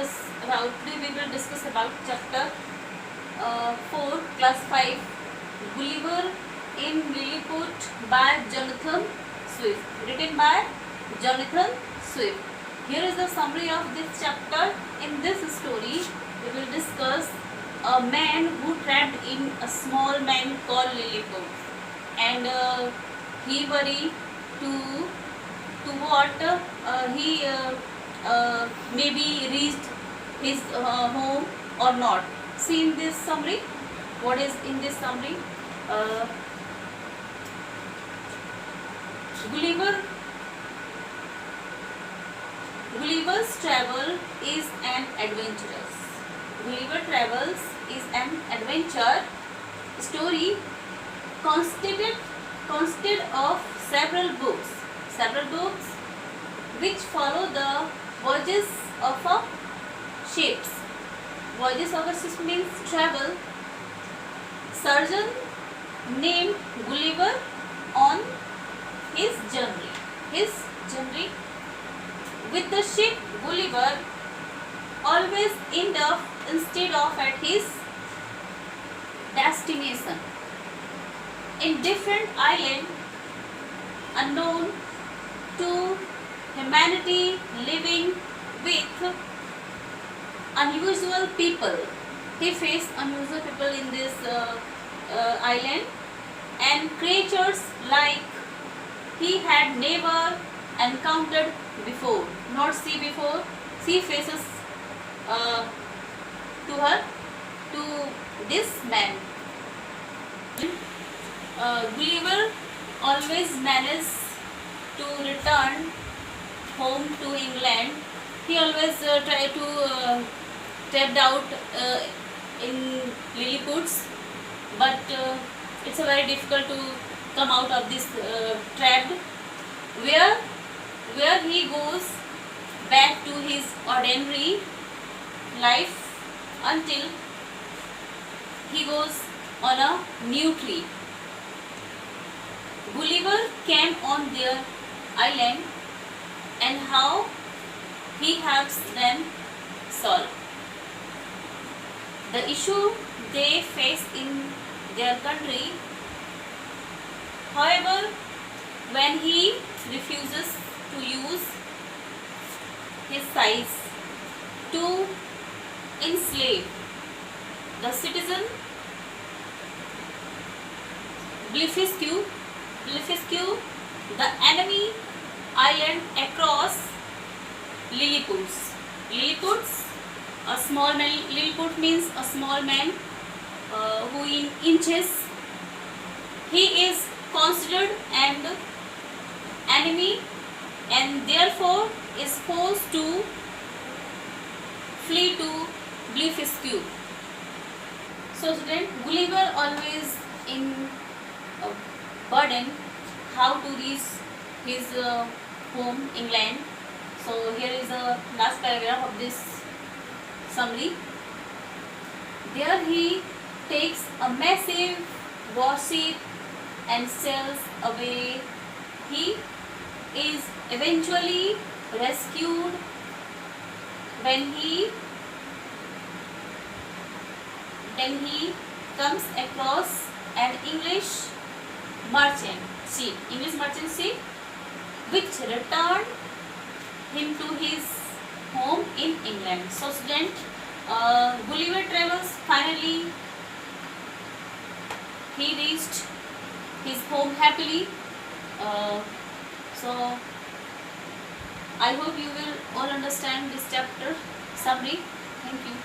today we will discuss about chapter 4, class 5, Gulliver in Lilliput by Jonathan Swift, written by Jonathan Swift. Here is the summary of this chapter. In this story, we will discuss a man who trapped in a small man called Lilliput, and he worried to what he maybe reached his home or not. See in this summary, what is in this summary? Gulliver's travel is an adventurous. Gulliver travels is an adventure story consisted of several books which follow the voyages of a ships. Voyages of a ship means travel. Surgeon named Gulliver on his journey. With the ship, Gulliver always end up instead of at his destination in different island unknown to humanity, living with unusual people. He faced unusual people in this island and creatures like he had never encountered before, not see before. She faces to this man. Gulliver always managed to return home to England. He always try to trapped out in Lilliputs, but it's a very difficult to come out of this trap. Where he goes back to his ordinary life until he goes on a new trip. Gulliver came on their island and how he helps them solve the issue they face in their country. However, when he refuses to use his size to enslave the citizen, Blefuscu, the enemy island across Lilliputs. A small man. Lilliput means a small man who in inches. He is considered an enemy and therefore is forced to flee to Blefuscu. So student, Gulliver always in a burden how to reach his home England. So here is the last paragraph of this summary. There he takes a massive warship and sails away. He is eventually rescued when he comes across an English merchant ship which returned him to his home in England. So student, Gulliver travels, finally he reached his home happily. So I hope you will all understand this chapter summary. Thank you.